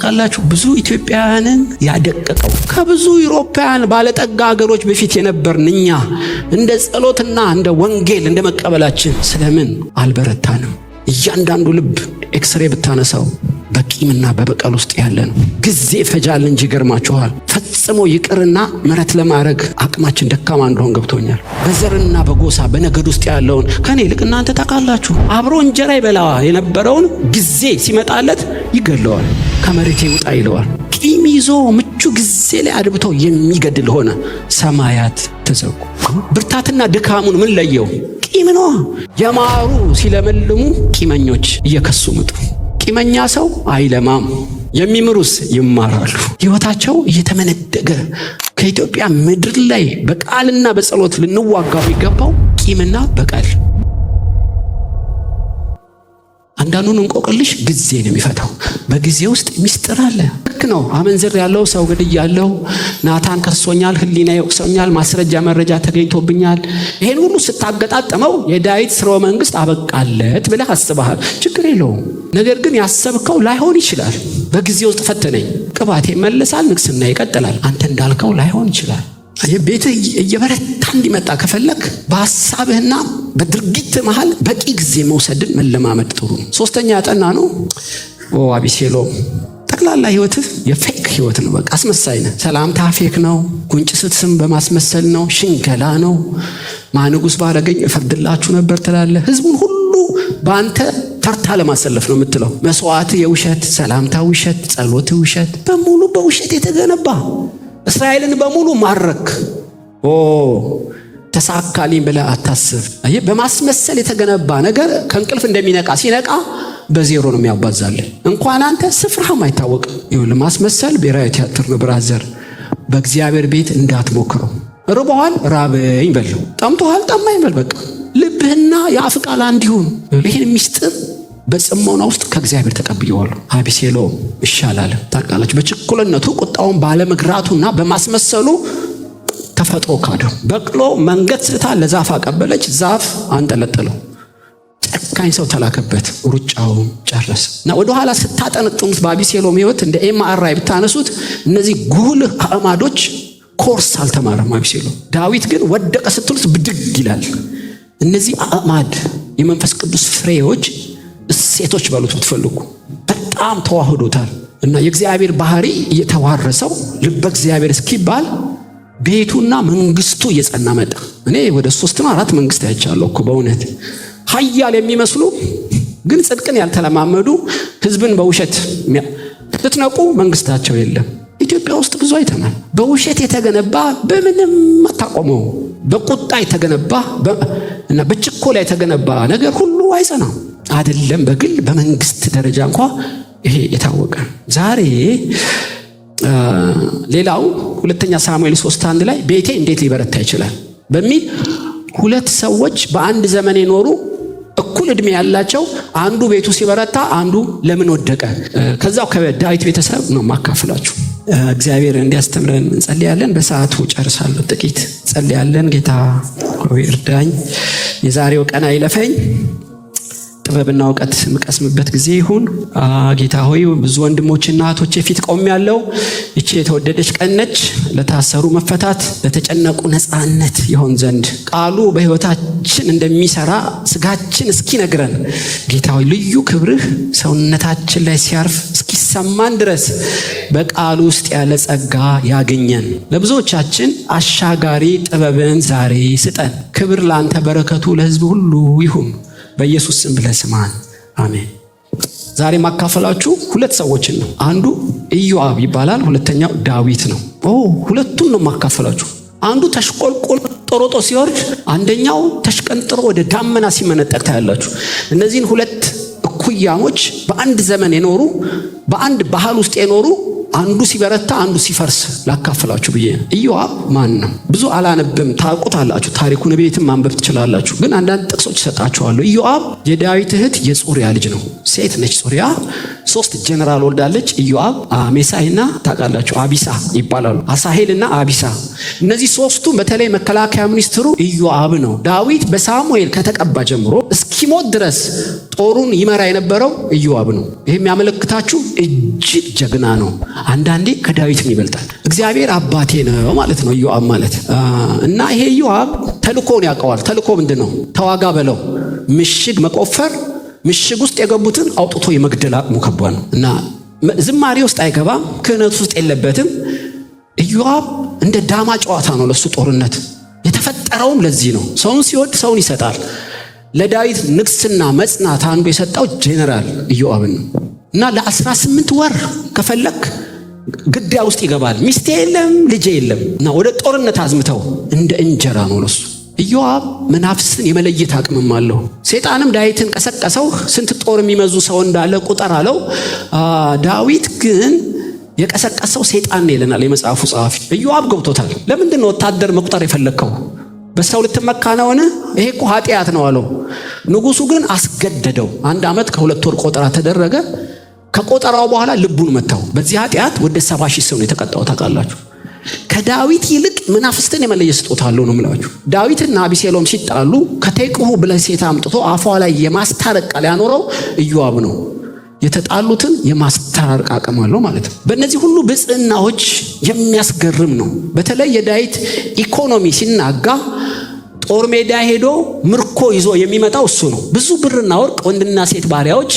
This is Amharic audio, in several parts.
ታውቃላችሁ ብዙ ኢትዮጵያውያንን ያደቀቀው ከብዙ አውሮፓውያን ባለጠጋ ሀገሮች በፊት የነበርን እኛ እንደ ጸሎትና እንደ ወንጌል እንደ መቀበላችን ስለምን አልበረታንም? እያንዳንዱ ልብ ኤክስሬ ብታነሳው በቂምና በበቀል ውስጥ ያለ ነው። ጊዜ ፈጃል እንጂ ገርማችኋል። ፈጽሞ ይቅርና ምሕረት ለማድረግ አቅማችን ደካማ እንደሆን ገብቶኛል። በዘርና በጎሳ በነገድ ውስጥ ያለውን ከኔ ይልቅ እናንተ ታውቃላችሁ። አብሮ እንጀራ ይበላ የነበረውን ጊዜ ሲመጣለት ይገለዋል፣ ከመሬት ይውጣ ይለዋል። ቂም ይዞ ምቹ ጊዜ ላይ አድብተው የሚገድል ሆነ። ሰማያት ተዘጉ። ብርታትና ድካሙን ምን ለየው? ቂም ነው። የማሩ ሲለመልሙ ቂመኞች እየከሱ ምጡ። ቂመኛ ሰው አይለማም፣ የሚምሩስ ይማራሉ። ሕይወታቸው እየተመነደገ ከኢትዮጵያ ምድር ላይ በቃልና በጸሎት ልንዋጋው የሚገባው ቂምና በቀል። አንዳንዱን እንቆቅልሽ ጊዜ ነው የሚፈታው። በጊዜ ውስጥ ሚስጥር አለ። ልክ ነው። አመንዝር ያለው ሰው ገድያለሁ፣ ናታን ከሶኛል፣ ህሊና ይወቅሰኛል፣ ማስረጃ መረጃ ተገኝቶብኛል። ይሄን ሁሉ ስታገጣጥመው የዳዊት ስርወ መንግስት አበቃለት ብለህ አስበሃል። ችግር የለውም። ነገር ግን ያሰብከው ላይሆን ይችላል። በጊዜ ውስጥ ፈተነኝ፣ ቅባቴ ይመለሳል፣ ንግስና ይቀጥላል። አንተ እንዳልከው ላይሆን ይችላል። ቤትህ እየበረታ እንዲመጣ ከፈለክ በሐሳብህና በድርጊት መሃል በቂ ጊዜ መውሰድን መለማመድ ጥሩ ነው። ሶስተኛ ያጠና ነው አቢሴሎም ጠቅላላ ህይወትህ የፌክ ህይወት ነው። በቃ አስመሳይ ነህ። ሰላምታ ፌክ ነው። ጉንጭ ስትስም በማስመሰል ነው። ሽንገላ ነው። ማንጉስ ባረገኝ እፈርድላችሁ ነበር ትላለህ። ህዝቡን ሁሉ በአንተ ተርታ ለማሰለፍ ነው የምትለው። መስዋዕት የውሸት፣ ሰላምታ ውሸት፣ ጸሎት ውሸት፣ በሙሉ በውሸት የተገነባ እስራኤልን በሙሉ ማረክ። ተሳካልኝ ብለህ አታስብ። በማስመሰል የተገነባ ነገር ከእንቅልፍ እንደሚነቃ ሲነቃ በዜሮ ነው የሚያባዛልህ። እንኳን አንተ ስፍራህም አይታወቅም። ይኸውልህ ማስመሰል ብሔራዊ ቲያትር ነው ብራዘር። በእግዚአብሔር ቤት እንዳትሞክረው። ርቦሃል፣ ራበኝ በል። ጠምቶሃል፣ ጠማኝ በል። በቃ ልብህና የአፍ ቃል አንድ ይሁን። ይህን ሚስጥር በጽሞና ውስጥ ከእግዚአብሔር ተቀብየዋለሁ። አቢሴሎም ይሻላል። ታውቃላችሁ በችኩልነቱ ቁጣውን ባለመግራቱና በማስመሰሉ ተፈጥሮ ካደው። በቅሎ መንገድ ስታ ለዛፍ አቀበለች፣ ዛፍ አንጠለጠለው። ጨካኝ ሰው ተላከበት፣ ሩጫው ጨረሰ። እና ወደ ኋላ ስታጠነጥኑት በአቢሴሎም ህይወት እንደ ኤምአርአይ ብታነሱት እነዚህ ጉልህ አዕማዶች ኮርስ አልተማረም አቢሴሎም። ዳዊት ግን ወደቀ ስትሉት ብድግ ይላል። እነዚህ አዕማድ የመንፈስ ቅዱስ ፍሬዎች እሴቶች ባሉት ብትፈልጉ በጣም ተዋህዶታል። እና የእግዚአብሔር ባህሪ እየተዋረሰው ልበ እግዚአብሔር እስኪባል ቤቱና መንግስቱ እየጸና መጣ። እኔ ወደ 3 ነው 4 መንግስት አይቻለሁ እኮ በእውነት ኃያል የሚመስሉ ግን ጽድቅን ያልተለማመዱ ህዝብን በውሸት ስትነቁ መንግስታቸው የለም። ኢትዮጵያ ውስጥ ብዙ አይተናል። በውሸት የተገነባ በምንም አታቆመው። በቁጣ የተገነባ እና በችኮላ የተገነባ ነገር ሁሉ አይጸናም። አይደለም በግል በመንግስት ደረጃ እንኳን ይሄ የታወቀ። ዛሬ ሌላው ሁለተኛ ሳሙኤል 3:1 ላይ ቤቴ እንዴት ሊበረታ ይችላል በሚል 2 ሰዎች በአንድ ዘመን የኖሩ እኩል እድሜ ያላቸው አንዱ ቤቱ ሲበረታ አንዱ ለምን ወደቀ? ከዛው ከዳዊት ቤተሰብ ነው ማካፈላችሁ። እግዚአብሔር እንዲያስተምረን እንጸልያለን። በሰዓቱ ጨርሳለሁ። ጥቂት ጸልያለን። ጌታ ሆይ እርዳኝ፣ የዛሬው ቀን አይለፈኝ፣ ጥበብና እውቀት የምቀስምበት ጊዜ ይሁን። ጌታ ሆይ ብዙ ወንድሞችና እህቶቼ ፊት ቆሜያለሁ። እቺ የተወደደች ቀን ነች። ለታሰሩ መፈታት፣ ለተጨነቁ ነፃነት ይሆን ዘንድ ቃሉ በህይወታችን እንደሚሰራ ስጋችን እስኪነግረን ጌታ ሆይ ልዩ ክብርህ ሰውነታችን ላይ ሲያርፍ እስኪሰማን ድረስ በቃሉ ውስጥ ያለ ጸጋ ያገኘን። ለብዙዎቻችን አሻጋሪ ጥበብን ዛሬ ስጠን። ክብር ለአንተ፣ በረከቱ ለህዝብ ሁሉ ይሁን። በኢየሱስ ስም ብለህ ስማን። አሜን። ዛሬ ማካፈላችሁ 2 ሰዎችን ነው። አንዱ ኢዮአብ ይባላል፣ ሁለተኛው ዳዊት ነው። ሁለቱን ነው ማካፈላችሁ። አንዱ ተሽቆልቆል ጦሮጦ ሲወርድ፣ አንደኛው ተሽቀንጥሮ ወደ ዳመና ሲመነጠቅ ታያላችሁ። እነዚህን 2 እኩያሞች በአንድ ዘመን የኖሩ በአንድ ባህል ውስጥ የኖሩ አንዱ ሲበረታ አንዱ ሲፈርስ ላካፍላችሁ ብዬ። ኢዮአብ ማን ነው? ብዙ አላነብም፣ ታውቁታላችሁ። ታሪኩን ቤትም ማንበብ ትችላላችሁ። ግን አንዳንድ ጥቅሶች እሰጣችኋለሁ። ኢዮአብ የዳዊት እህት የጾርያ ልጅ ነው። ሴት ነች ጾርያ። 3 ጀነራል ወልዳለች። ኢዮአብ፣ አሜሳይና ታውቃላችሁ አቢሳ ይባላሉ። አሳሄልና አቢሳ። እነዚህ 3ቱ በተለይ መከላከያ ሚኒስትሩ ኢዮአብ ነው። ዳዊት በሳሙኤል ከተቀባ ጀምሮ እስኪሞት ድረስ ጦሩን ይመራ የነበረው ኢዮአብ ነው። ይሄ የሚያመለክታችሁ እጅግ ጀግና ነው። አንዳንዴ ከዳዊትም ይበልጣል። እግዚአብሔር አባቴ ነው ማለት ነው ኢዮአብ ማለት። እና ይሄ ኢዮአብ ተልኮን ያውቀዋል። ተልኮ ምንድነው? ተዋጋ በለው። ምሽግ መቆፈር፣ ምሽግ ውስጥ የገቡትን አውጥቶ የመግደል አቅሙ ከባድ ነው። እና ዝማሬ ውስጥ አይገባም፣ ክህነት ውስጥ የለበትም። ኢዮአብ እንደ ዳማ ጨዋታ ነው ለሱ ጦርነት የተፈጠረውም። ለዚህ ነው ሰውን ሲወድ ሰውን ይሰጣል። ለዳዊት ንግስና መጽናት አንዱ የሰጠው ጄኔራል ኢዮአብን ነው። እና ለ18 ወር ከፈለክ ግዳይ ውስጥ ይገባል። ሚስቴ የለም ልጄ የለም። እና ወደ ጦርነት አዝምተው እንደ እንጀራ ነው ለሱ። ኢዮአብ መናፍስትን የመለየት አቅምም አለው። ሰይጣንም ዳዊትን ቀሰቀሰው። ስንት ጦር የሚመዙ ሰው እንዳለ ቁጠር አለው። ዳዊት ግን የቀሰቀሰው ሰይጣን ነው ይለናል የመጽሐፉ ጸሐፊ። ኢዮአብ ገብቶታል። ለምንድን ነው ወታደር መቁጠር የፈለከው? በሰው ልትመካ ነውን? ይሄ እኮ ኃጢአት ነው አለው። ንጉሱ ግን አስገደደው። 1 ዓመት ከ2 ወር ቆጠራ ተደረገ። ከቆጠራው በኋላ ልቡን መታው። በዚህ ኃጢአት ወደ 70,000 ሰው ነው የተቀጣው። ታውቃላችሁ። ከዳዊት ይልቅ መናፍስትን የመለየ ስጦታ አለው ነው የምላችሁ። ዳዊትና አቢሴሎም ሲጣሉ ከቴቁሁ ብለሴት አምጥቶ አፏ ላይ የማስታረቅ ቃል ያኖረው ኢዮአብ ነው። የተጣሉትን የማስታረቅ አቅም አለው ማለት ነው። በእነዚህ ሁሉ ብጽዕናዎች የሚያስገርም ነው። በተለይ የዳዊት ኢኮኖሚ ሲናጋ ጦር ሜዳ ሄዶ ምርኮ ይዞ የሚመጣው እሱ ነው። ብዙ ብርና ወርቅ፣ ወንድና ሴት ባሪያዎች፣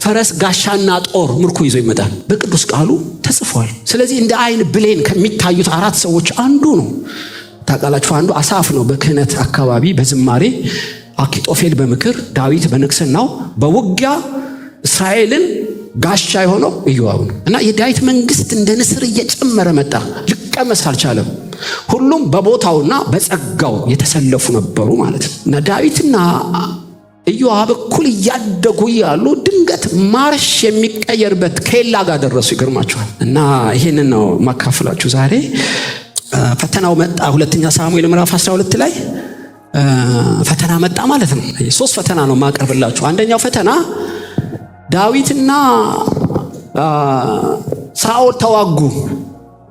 ፈረስ፣ ጋሻና ጦር ምርኮ ይዞ ይመጣል። በቅዱስ ቃሉ ተጽፏል። ስለዚህ እንደ አይን ብሌን ከሚታዩት 4 ሰዎች አንዱ ነው። ታውቃላችሁ፣ አንዱ አሳፍ ነው በክህነት አካባቢ በዝማሬ፣ አኪጦፌል በምክር፣ ዳዊት በንግስናው፣ በውጊያ እስራኤልን ጋሻ የሆነው ኢዮአብ ነው። እና የዳዊት መንግስት እንደ ንስር እየጨመረ መጣ። ሊቀመስ አልቻለም። ሁሉም በቦታውና በጸጋው የተሰለፉ ነበሩ ማለት ነው። እና ዳዊትና ኢዮአብ እኩል እያደጉ ያሉ ድንገት ማርሽ የሚቀየርበት ኬላ ጋር ደረሱ። ይገርማችኋል። እና ይሄንን ነው ማካፈላችሁ ዛሬ። ፈተናው መጣ። 2 ሳሙኤል ምዕራፍ 12 ላይ ፈተና መጣ ማለት ነው። 3 ፈተና ነው ማቀርብላችሁ። አንደኛው ፈተና ዳዊትና ሳኦል ተዋጉ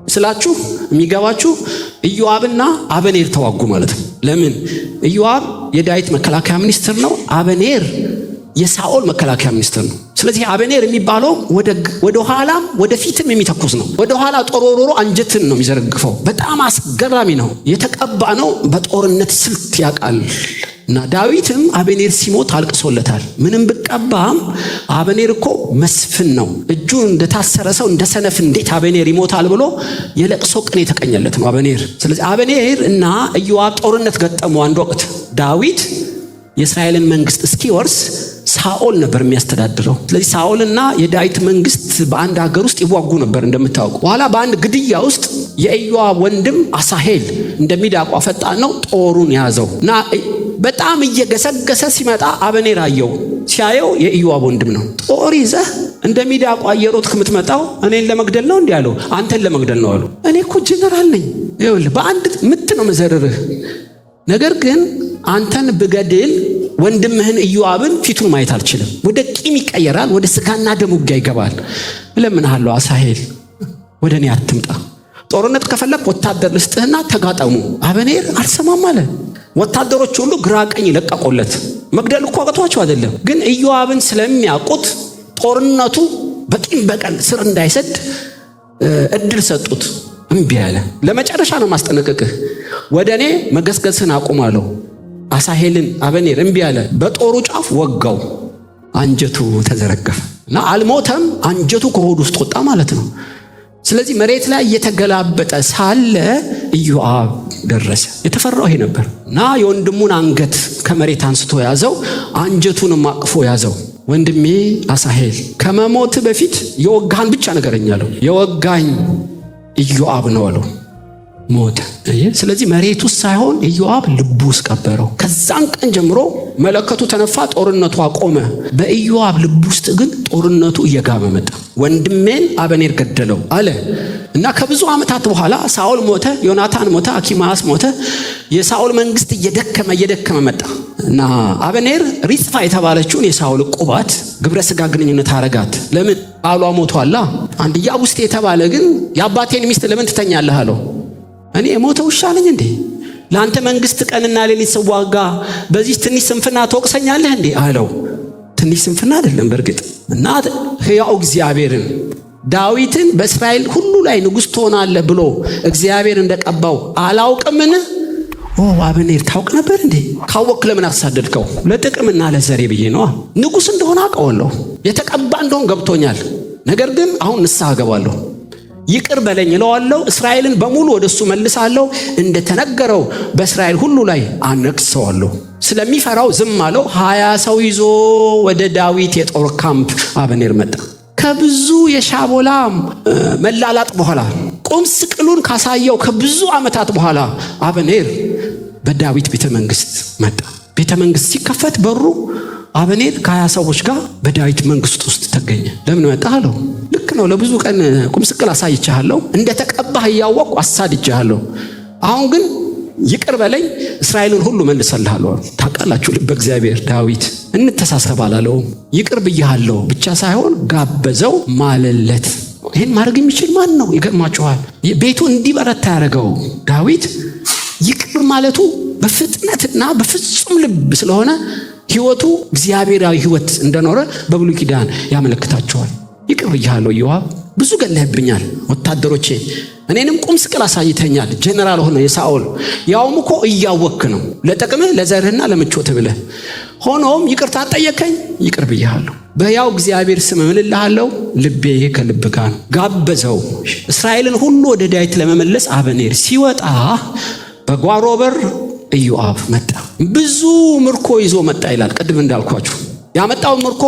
ስላችሁ የሚገባችሁ ኢዮአብና አበኔር ተዋጉ ማለት ነው። ለምን? ኢዮአብ የዳዊት መከላከያ ሚኒስትር ነው። አበኔር የሳኦል መከላከያ ሚኒስትር ነው። ስለዚህ አበኔር የሚባለው ወደ ኋላም ወደ ፊትም የሚተኩስ ነው። ወደ ኋላ ጦር ወርውሮ አንጀትን ነው የሚዘረግፈው። በጣም አስገራሚ ነው። የተቀባ ነው። በጦርነት ስልት ያውቃል። እና ዳዊትም አበኔር ሲሞት አልቅሶለታል። ምንም ብቀባም አበኔር እኮ መስፍን ነው፣ እጁ እንደታሰረ ሰው እንደ ሰነፍ እንዴት አበኔር ይሞታል ብሎ የለቅሶ ቅኔ የተቀኘለት ነው አበኔር። ስለዚህ አበኔር እና ኢዮአብ ጦርነት ገጠሙ። አንድ ወቅት ዳዊት የእስራኤልን መንግስት እስኪወርስ ሳኦል ነበር የሚያስተዳድረው። ስለዚህ ሳኦልና የዳዊት መንግስት በአንድ ሀገር ውስጥ ይዋጉ ነበር እንደምታውቁ። በኋላ በአንድ ግድያ ውስጥ የኢዮአብ ወንድም አሳሄል እንደሚዳቋ ፈጣን ነው፣ ጦሩን ያዘው እና በጣም እየገሰገሰ ሲመጣ አበኔር አየው። ሲያየው የኢዮአብ ወንድም ነው። ጦር ይዘህ እንደሚዳቋ እየሮጥክ የምትመጣው እኔን ለመግደል ነው? እንዲህ አለው። አንተን ለመግደል ነው አሉ። እኔ እኮ ጀነራል ነኝ፣ ይኸውልህ በአንድ ምት ነው መዘርርህ። ነገር ግን አንተን ብገድል ወንድምህን ኢዮአብን ፊቱን ማየት አልችልም። ወደ ቂም ይቀየራል፣ ወደ ስጋና ደም ውጊያ ይገባል። እለምንሃለሁ አሳሄል ወደ እኔ አትምጣ። ጦርነት ከፈለክ ወታደር ልስጥህና ተጋጠሙ። አበኔር አልሰማም አለ። ወታደሮች ሁሉ ግራ ቀኝ ለቀቁለት። መግደል እኮ አቅቷቸው አይደለም፣ ግን ኢዮአብን ስለሚያውቁት ጦርነቱ በቂም በቀል ስር እንዳይሰድ እድል ሰጡት። እምቢ አለ። ለመጨረሻ ነው ማስጠነቀቅህ። ወደ እኔ መገስገስን አቁም አለው። አሳሄልን አበኔር እምቢ አለ። በጦሩ ጫፍ ወጋው፣ አንጀቱ ተዘረገፈ እና አልሞተም። አንጀቱ ከሆዱ ውስጥ ወጣ ማለት ነው። ስለዚህ መሬት ላይ እየተገላበጠ ሳለ ኢዮአብ ደረሰ። የተፈራው ይሄ ነበር እና የወንድሙን አንገት ከመሬት አንስቶ ያዘው፣ አንጀቱንም አቅፎ ያዘው። ወንድሜ አሳሄል ከመሞት በፊት የወጋህን ብቻ ንገረኝ አለው። የወጋኝ ኢዮአብ ነው አለው። ሞተ። ስለዚህ መሬት ውስጥ ሳይሆን ኢዮአብ ልቡ ውስጥ ቀበረው። ከዛን ቀን ጀምሮ መለከቱ ተነፋ፣ ጦርነቱ አቆመ። በኢዮአብ ልቡ ውስጥ ግን ጦርነቱ እየጋመ መጣ። ወንድሜን አበኔር ገደለው አለ እና ከብዙ ዓመታት በኋላ ሳኦል ሞተ፣ ዮናታን ሞተ፣ አኪማስ ሞተ። የሳኦል መንግስት እየደከመ መጣ እና አበኔር ሪጽፋ የተባለችውን የሳኦል ቁባት ግብረ ስጋ ግንኙነት አረጋት። ለምን? ባሏ ሞቷላ። አንድ ኢያቡስቴ የተባለ ግን የአባቴን ሚስት ለምን ትተኛለህ አለው። እኔ የሞተ ውሻ ነኝ እንዴ? ለአንተ መንግስት ቀንና ሌሊት ስዋጋ በዚህ ትንሽ ስንፍና ትወቅሰኛለህ እንዴ አለው። ትንሽ ስንፍና አይደለም በእርግጥ እና ሕያው እግዚአብሔርን ዳዊትን በእስራኤል ሁሉ ላይ ንጉሥ ትሆናለህ ብሎ እግዚአብሔር እንደቀባው አላውቅምን? አበኔር ታውቅ ነበር እንዴ? ካወቅ ለምን አሳደድከው? ለጥቅምና ለዘሬ ብዬ ነዋ። ንጉሥ እንደሆነ አውቀዋለሁ፣ የተቀባ እንደሆነ ገብቶኛል። ነገር ግን አሁን ንስሐ ገባለሁ፣ ይቅር በለኝ እለዋለሁ። እስራኤልን በሙሉ ወደሱ መልሳለሁ፣ እንደተነገረው በእስራኤል ሁሉ ላይ አነግሰዋለሁ። ስለሚፈራው ዝም አለው። 20 ሰው ይዞ ወደ ዳዊት የጦር ካምፕ አበኔር መጣ። ከብዙ የሻቦላ መላላጥ በኋላ ቁም ስቅሉን ካሳየው ከብዙ ዓመታት በኋላ አበኔር በዳዊት ቤተ መንግስት መጣ። ቤተ መንግስት ሲከፈት በሩ አበኔር ከ20 ሰዎች ጋር በዳዊት መንግስት ውስጥ ተገኘ። ለምን መጣ አለው። ልክ ነው፣ ለብዙ ቀን ቁም ስቅል አሳይቻለሁ፣ እንደተቀባህ እያወቅሁ አሳድጄሃለሁ። አሁን ግን ይቅር በለኝ፣ እስራኤልን ሁሉ መልሰልሃለሁ። ታውቃላችሁ ልበ እግዚአብሔር ዳዊት እንተሳሰብ አላለውም። ይቅር ብያለሁ ብቻ ሳይሆን ጋበዘው፣ ማለለት። ይህን ማድረግ የሚችል ማን ነው? ይገርማችኋል። ቤቱ እንዲበረታ ያደረገው ዳዊት ይቅር ማለቱ በፍጥነትና በፍጹም ልብ ስለሆነ ህይወቱ እግዚአብሔራዊ ህይወት እንደኖረ በብሉይ ኪዳን ያመለክታቸዋል። ይቅር ብያለሁ ኢዮአብ፣ ብዙ ገለህብኛል፣ ወታደሮቼ እኔንም ቁም ስቅል አሳይተኛል። ጀነራል ሆነ የሳኦል ያውም እኮ እያወክ ነው፣ ለጥቅምህ ለዘርህና ለምቾት ብለህ። ሆኖም ይቅርታ ጠየቀኝ፣ ይቅር ብያለሁ። በያው እግዚአብሔር ስም እምልልሃለሁ፣ ልቤ ከልብ ጋር ነው። ጋበዘው። እስራኤልን ሁሉ ወደ ዳዊት ለመመለስ አበኔር ሲወጣ በጓሮ በር ኢዮአብ መጣ። ብዙ ምርኮ ይዞ መጣ ይላል። ቅድም እንዳልኳችሁ ያመጣው ምርኮ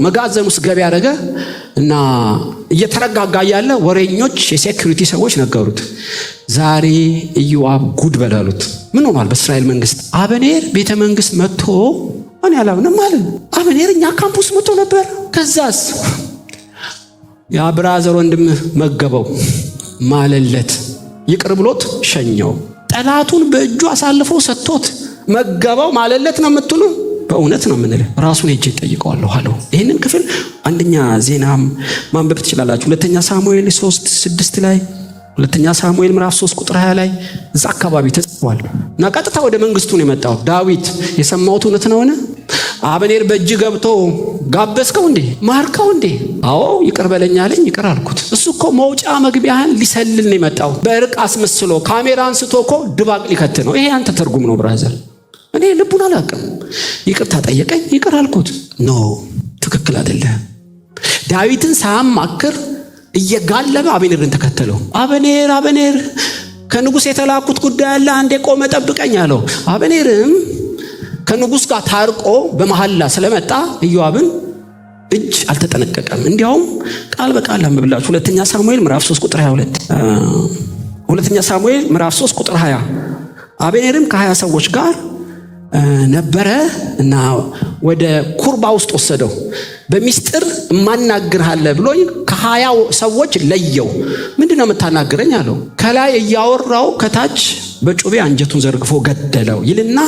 መጋዘን ውስጥ ገቢ ያደረገ እና እየተረጋጋ ያለ ወሬኞች የሴኩሪቲ ሰዎች ነገሩት። ዛሬ ኢዮአብ ጉድ በላሉት። ምን ሆኗል? በእስራኤል መንግስት አበኔር ቤተ መንግስት መጥቶ እኔ አላምንም ማለት አበኔር እኛ ካምፑስ መጥቶ ነበር። ከዛስ ያ ብራዘር ወንድም መገበው፣ ማለለት፣ ይቅር ብሎት ሸኘው። ጠላቱን በእጁ አሳልፎ ሰጥቶት መገበው፣ ማለለት ነው የምትሉ? በእውነት ነው የምንለው። ራሱን ሄጄ ጠይቀዋለሁ አለው። ይህንን ክፍል አንደኛ ዜናም ማንበብ ትችላላችሁ። ሁለተኛ ሳሙኤል 3:6 ላይ፣ ሁለተኛ ሳሙኤል ምዕራፍ 3 ቁጥር 20 ላይ እዛ አካባቢ ተጽፏል። እና ቀጥታ ወደ መንግስቱ ነው የመጣው ዳዊት። የሰማሁት እውነት ነውን? አበኔር በእጅ ገብቶ ጋበዝከው እንዴ? ማርከው እንዴ? አዎ ይቅር በለኝ አለኝ፣ ይቅር አልኩት። እሱ እኮ መውጫ መግቢያህን ሊሰልል ነው የመጣው። በእርቅ አስመስሎ ካሜራ አንስቶ እኮ ድባቅ ሊከት ነው። ይሄ አንተ ትርጉም ነው ብራዘር። እኔ ልቡን አላውቅም። ይቅርታ ጠየቀኝ፣ ይቅር አልኩት። ኖ ትክክል አይደለም። ዳዊትን ሳያማክር እየጋለበ አበኔርን ተከተለው። አበኔር ከንጉሥ የተላኩት ጉዳይ አለ፣ አንዴ ቆመ ጠብቀኝ አለው። አበኔርም ከንጉሥ ጋር ታርቆ በመሐላ ስለመጣ ኢዮአብን እጅ አልተጠነቀቀም። እንዲያውም ቃል በቃል አንብብላችሁ ሁለተኛ ሳሙኤል ምዕራፍ 3 ቁጥር 22 ሁለተኛ ሳሙኤል ምዕራፍ 3 ቁጥር 20 አበኔርም ከ20 ሰዎች ጋር ነበረ እና ወደ ኩርባ ውስጥ ወሰደው። በሚስጥር እማናግርሃለሁ ብሎኝ ከ20 ሰዎች ለየው። ምንድነው የምታናግረኝ አለው። ከላይ እያወራው ከታች በጩቤ አንጀቱን ዘርግፎ ገደለው ይልና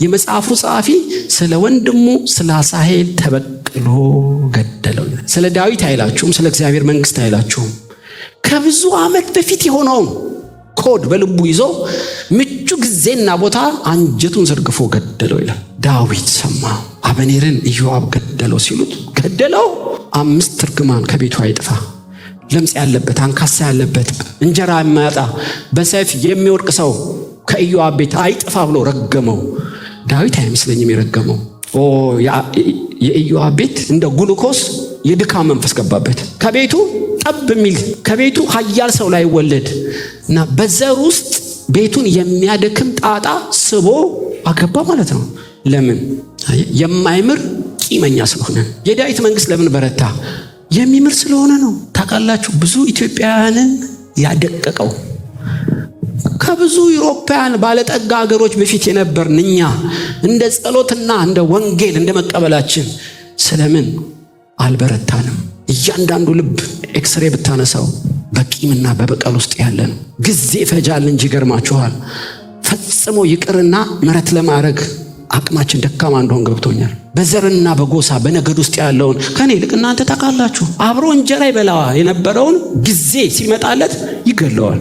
የመጽሐፉ ጸሐፊ ስለ ወንድሙ ስለ አሳሄል ተበቅሎ ገደለው። ስለ ዳዊት አይላችሁም፣ ስለ እግዚአብሔር መንግስት አይላችሁም። ከብዙ ዓመት በፊት የሆነውን ኮድ በልቡ ይዞ ምቹ ጊዜና ቦታ አንጀቱን ዘርግፎ ገደለው ይላል። ዳዊት ሰማ። አበኔርን ኢዮአብ ገደለው ሲሉት ገደለው። 5 እርግማን ከቤቱ አይጥፋ፣ ለምጽ ያለበት፣ አንካሳ ያለበት፣ እንጀራ የማያጣ በሰይፍ የሚወድቅ ሰው ከኢዮአብ ቤት አይጥፋ ብሎ ረገመው። ዳዊት አይመስለኝም የረገመው። የኢዮአብ ቤት እንደ ግሉኮስ የድካም መንፈስ ገባበት። ከቤቱ ጠብ የሚል ከቤቱ ኃያል ሰው ላይ ወለድ እና በዘር ውስጥ ቤቱን የሚያደክም ጣጣ ስቦ አገባ ማለት ነው። ለምን? የማይምር ቂመኛ ስለሆነ። የዳዊት መንግስት ለምን በረታ? የሚምር ስለሆነ ነው። ታውቃላችሁ ብዙ ኢትዮጵያውያንን ያደቀቀው ከብዙ አውሮፓውያን ባለጠጋ ሀገሮች በፊት የነበርን እኛ እንደ ጸሎትና እንደ ወንጌል እንደ መቀበላችን ስለምን አልበረታንም? እያንዳንዱ ልብ ኤክስሬ ብታነሳው በቂምና በበቀል ውስጥ ያለ ነው። ጊዜ ፈጃል እንጂ ገርማችኋል። ፈጽሞ ይቅርና ምሕረት ለማድረግ አቅማችን ደካማ እንደሆን ገብቶኛል። በዘርና በጎሳ በነገድ ውስጥ ያለውን ከኔ ይልቅ እናንተ ታውቃላችሁ። አብሮ እንጀራ ይበላዋ የነበረውን ጊዜ ሲመጣለት ይገለዋል፣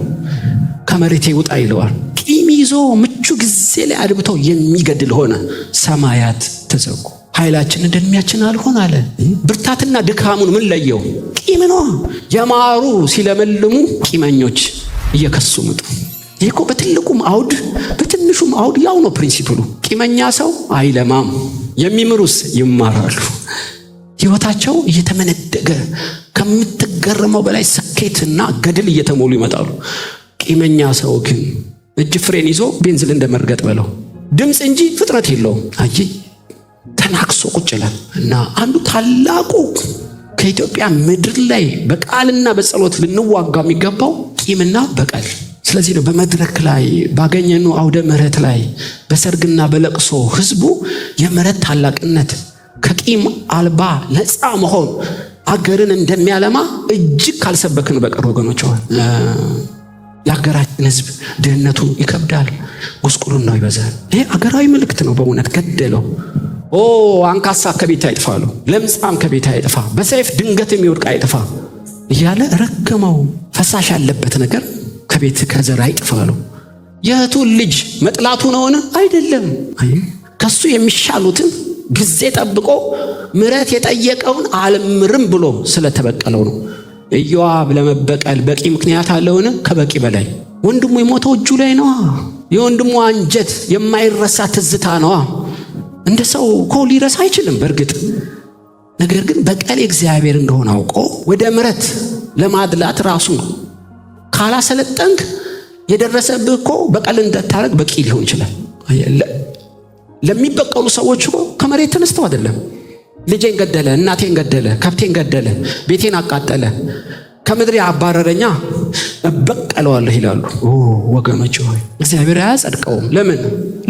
ከመሬቴ ውጣ ይለዋል። ቂም ይዞ ምቹ ጊዜ ላይ አድብተው የሚገድል ሆነ። ሰማያት ተዘጉ፣ ኃይላችን እንደሚያችን አልሆን አለ። ብርታትና ድካሙን ምን ለየው? ቂም ነው። የማሩ ሲለመልሙ ቂመኞች እየከሱ ምጡ። ይህ እኮ በትልቁም አውድ በትንሹም አውድ ያው ነው ፕሪንሲፕሉ። ቂመኛ ሰው አይለማም፣ የሚምሩስ ይማራሉ። ሕይወታቸው እየተመነደገ ከምትገረመው በላይ ስኬትና ገድል እየተሞሉ ይመጣሉ። ቂመኛ ሰው ግን እጅ ፍሬን ይዞ ቤንዝል እንደመርገጥ በለው ድምፅ እንጂ ፍጥረት የለውም። አይ ተናክሶ ቁጭ ይላል። እና አንዱ ታላቁ ከኢትዮጵያ ምድር ላይ በቃልና በጸሎት ልንዋጋ የሚገባው ቂምና በቀል። ስለዚህ ነው በመድረክ ላይ ባገኘነው አውደ ምሕረት ላይ በሰርግና በለቅሶ ህዝቡ የምሕረት ታላቅነት ከቂም አልባ ነፃ መሆን አገርን እንደሚያለማ እጅግ ካልሰበክን በቀር ወገኖች ሆይ የሀገራችን ህዝብ ድህነቱ ይከብዳል፣ ጉስቁልናው ይበዛል። ይሄ አገራዊ ምልክት ነው። በእውነት ገደለው። አንካሳ ከቤት አይጥፋሉ፣ ለምጻም ከቤት አይጥፋ፣ በሰይፍ ድንገት የሚወድቅ አይጥፋ እያለ ረገመው። ፈሳሽ ያለበት ነገር ከቤት ከዘር አይጥፋሉ። የእህቱን ልጅ መጥላቱ ነውን? አይደለም። ከሱ የሚሻሉትን ጊዜ ጠብቆ ምሕረት የጠየቀውን አልምርም ብሎ ስለተበቀለው ነው። ኢዮአብ ለመበቀል በቂ ምክንያት አለውን? ከበቂ በላይ። ወንድሙ የሞተው እጁ ላይ ነዋ። የወንድሙ አንጀት የማይረሳ ትዝታ ነዋ። እንደ ሰው እኮ ሊረሳ አይችልም በእርግጥ። ነገር ግን በቀል እግዚአብሔር እንደሆነ አውቆ ወደ ምሕረት ለማድላት ራሱ ካላሰለጠንክ የደረሰብህ እኮ በቀል እንዳታረግ በቂ ሊሆን ይችላል። ለሚበቀሉ ሰዎች እኮ ከመሬት ተነስተው አይደለም። ልጄን ገደለ፣ እናቴን ገደለ፣ ከብቴን ገደለ፣ ቤቴን አቃጠለ፣ ከምድሬ አባረረኛ እበቀለዋለሁ ይላሉ። ወገኖች ሆይ እግዚአብሔር አያጸድቀውም። ለምን?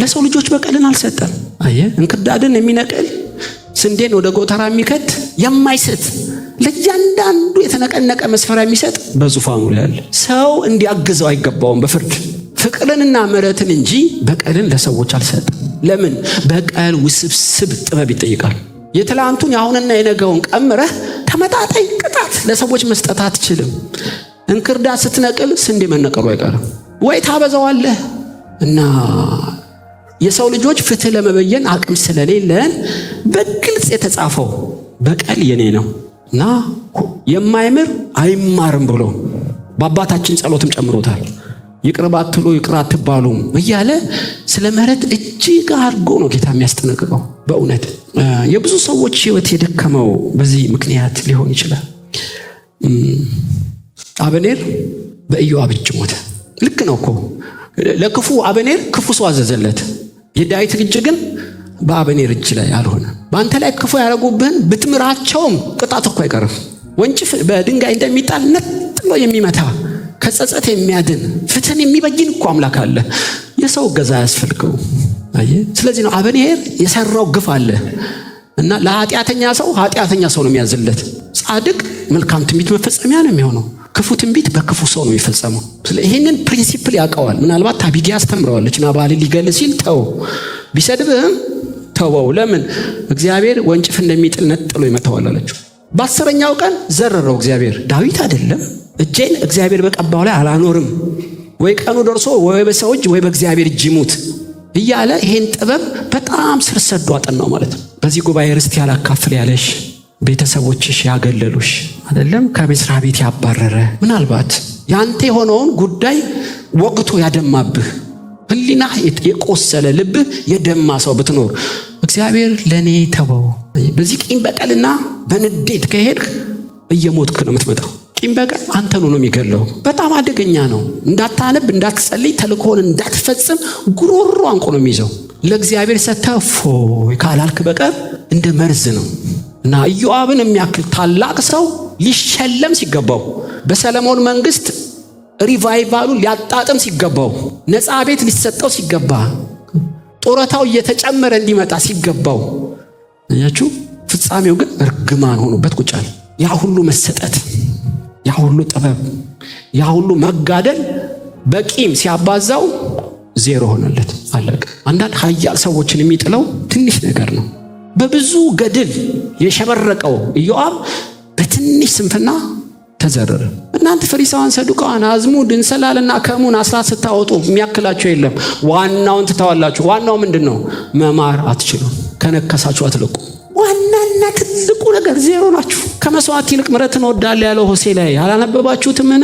ለሰው ልጆች በቀልን አልሰጠም። እንክርዳድን የሚነቅል ስንዴን ወደ ጎተራ የሚከት የማይስት ለእያንዳንዱ የተነቀነቀ መስፈሪያ የሚሰጥ በዙፋኑ ላይ ያለ ሰው እንዲያግዘው አይገባውም። በፍርድ ፍቅርንና ምሕረትን እንጂ በቀልን ለሰዎች አልሰጠም። ለምን? በቀል ውስብስብ ጥበብ ይጠይቃል። የትላንቱን የአሁንና የነገውን ቀምረህ ተመጣጣኝ ቅጣት ለሰዎች መስጠት አትችልም። እንክርዳድ ስትነቅል ስንዴ መነቀሉ አይቀርም፣ ወይ ታበዛዋለህ። እና የሰው ልጆች ፍትህ ለመበየን አቅም ስለሌለን በግልጽ የተጻፈው በቀል የኔ ነው እና የማይምር አይማርም ብሎ በአባታችን ጸሎትም ጨምሮታል። ይቅር ባትሉ ይቅር አትባሉም እያለ ስለ ምሕረት እጅግ አድርጎ ነው ጌታ የሚያስጠነቅቀው። በእውነት የብዙ ሰዎች ሕይወት የደከመው በዚህ ምክንያት ሊሆን ይችላል። አበኔር በኢዮአብ እጅ ሞተ። ልክ ነው እኮ ለክፉ አበኔር ክፉ ሰው አዘዘለት። የዳዊት ልጅ ግን በአበኔር እጅ ላይ አልሆነ። በአንተ ላይ ክፉ ያደረጉብህን ብትምራቸውም ቅጣት እኮ አይቀርም። ወንጭፍ በድንጋይ እንደሚጣል ነጥሎ የሚመታ ከጸጸት የሚያድን ፍትህን የሚበይን እኮ አምላክ አለ። የሰው እገዛ አያስፈልገው። ስለዚህ ነው አበኔር የሰራው ግፍ አለ እና ለኃጢአተኛ ሰው ነው የሚያዝለት። ጻድቅ መልካም ትንቢት መፈጸሚያ ነው የሚሆነው። ክፉ ትንቢት በክፉ ሰው ነው የሚፈጸመው። ይህንን ፕሪንሲፕል ያውቀዋል። ምናልባት አቢግያ አስተምረዋለች። ናባልን ሊገል ሲል ተው፣ ቢሰድብህም ተወው። ለምን? እግዚአብሔር ወንጭፍ እንደሚጥል ነጥሎ ይመታዋል አለችው። በ10ኛው ቀን ዘረረው እግዚአብሔር። ዳዊት አይደለም እጄን እግዚአብሔር በቀባው ላይ አላኖርም፣ ወይ ቀኑ ደርሶ ወይ በሰው እጅ ወይ በእግዚአብሔር እጅ ይሙት እያለ ይሄን ጥበብ በጣም ስር ሰዶ አጠናው ማለት ነው። በዚህ ጉባኤ ርስት ያላካፍል ያለሽ፣ ቤተሰቦችሽ ያገለሉሽ አይደለም፣ ከመስሪያ ቤት ያባረረ፣ ምናልባት ያንተ የሆነውን ጉዳይ ወቅቱ ያደማብህ፣ ህሊና የቆሰለ ልብህ የደማ ሰው ብትኖር እግዚአብሔር ለኔ ተወው። በዚህ ቂም በቀልና በንዴት ከሄድክ እየሞትክ ነው የምትመጣው። ቂም በቀል አንተኑ ነው የሚገለው። በጣም አደገኛ ነው። እንዳታነብ፣ እንዳትጸልይ፣ ተልኮን እንዳትፈጽም ጉሮሮ አንቆ ነው የሚይዘው። ለእግዚአብሔር ሰተፎ ካላልክ በቀር እንደ መርዝ ነው። እና ኢዮአብን የሚያክል ታላቅ ሰው ሊሸለም ሲገባው በሰለሞን መንግስት ሪቫይቫሉ ሊያጣጥም ሲገባው፣ ነፃ ቤት ሊሰጠው ሲገባ፣ ጦረታው እየተጨመረ እንዲመጣ ሲገባው አያችሁ፣ ፍጻሜው ግን እርግማን ሆኖበት ቁጭ አለ። ያ ሁሉ መሰጠት፣ ያ ሁሉ ጥበብ፣ ያ ሁሉ መጋደል በቂም ሲያባዛው ዜሮ ሆነለት፣ አለቀ። አንዳንድ ኃያል ሰዎችን የሚጥለው ትንሽ ነገር ነው። በብዙ ገድል የሸበረቀው ኢዮአብ በትንሽ ስንፍና ተዘረረ። እናንተ ፈሪሳውያን፣ ሰዱቃውያን አዝሙድ፣ እንሰላልና ከሙን አስራት ስታወጡ የሚያክላችሁ የለም፣ ዋናውን ትተዋላችሁ። ዋናው ምንድነው? መማር አትችሉም፣ ከነከሳችሁ አትለቁ። ዋናና ትልቁ ነገር ዜሮ ናችሁ። ከመስዋዕት ይልቅ ምሕረትን እወዳለሁ ያለው ሆሴዕ ላይ አላነበባችሁትምን?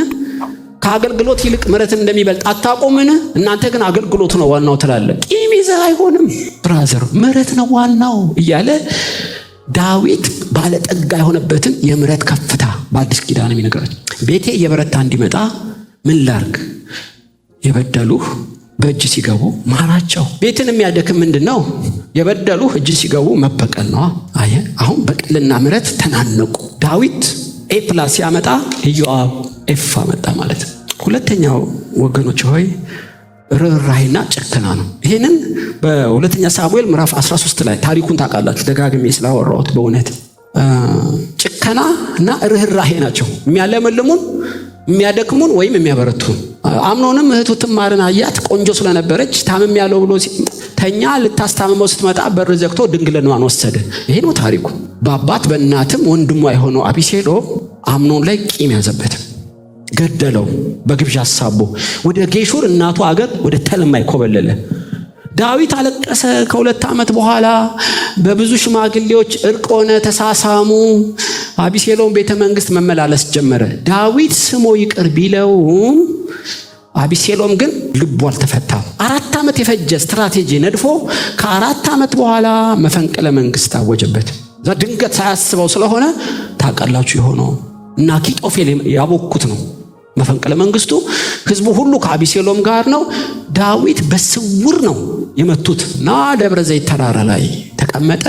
ከአገልግሎት ይልቅ ምሕረትን እንደሚበልጥ አታውቁምን? እናንተ ግን አገልግሎት ነው ዋናው ትላለህ። ቂም ይዘህ አይሆንም ብራዘር፣ ምሕረት ነው ዋናው እያለ ዳዊት ባለጠጋ የሆነበትን የምሕረት ከፍታ በአዲስ ኪዳን የሚነግራቸው። ቤቴ እየበረታ እንዲመጣ ምን ላርግ? የበደሉህ በእጅ ሲገቡ ማራቸው። ቤትን የሚያደክም ምንድነው? የበደሉህ እጅ ሲገቡ መበቀል ነው። አየህ፣ አሁን በቀልና ምሕረት ተናነቁ። ዳዊት ኤ ፕላስ ሲያመጣ ኢዮአብ ኤፍ አመጣ ማለት ነው። ሁለተኛው ወገኖች ሆይ ርኅራኄና ጭከና ነው። ይህንን በሁለተኛ ሳሙኤል ምዕራፍ 13 ላይ ታሪኩን ታውቃላችሁ፣ ደጋግሜ ስላወራሁት። በእውነት ጭከና እና ርኅራኄ ናቸው የሚያለመልሙን፣ የሚያደክሙን ወይም የሚያበረቱን። አምኖንም እህቱ ትዕማርን አያት፣ ቆንጆ ስለነበረች ታምም ያለው ብሎ ተኛ። ልታስታምመው ስትመጣ በር ዘግቶ ድንግልናዋን ወሰደ። ይሄ ነው ታሪኩ። በአባት በእናትም ወንድሟ የሆነው አቢሴሎም አምኖን ላይ ቂም ያዘበት፣ ገደለው። በግብዣ አሳቦ ወደ ጌሹር እናቱ አገር ወደ ተልማይ ኮበለለ። ዳዊት አለቀሰ። ከ2 ዓመት በኋላ በብዙ ሽማግሌዎች እርቅ ሆነ፣ ተሳሳሙ። አቢሴሎም ቤተ መንግስት መመላለስ ጀመረ። ዳዊት ስሞ ይቅር ቢለውም አቢሴሎም ግን ልቡ አልተፈታም። 4 ዓመት የፈጀ ስትራቴጂ ነድፎ ከ4 ዓመት በኋላ መፈንቅለ መንግስት አወጀበት። እዛ ድንገት ሳያስበው ስለሆነ ታውቃላችሁ የሆነው እና አኪጦፌል ያቦኩት ነው መፈንቅለ መንግስቱ። ህዝቡ ሁሉ ከአቢሴሎም ጋር ነው። ዳዊት በስውር ነው የመቱት እና ደብረ ዘይት ተራራ ላይ ተቀመጠ።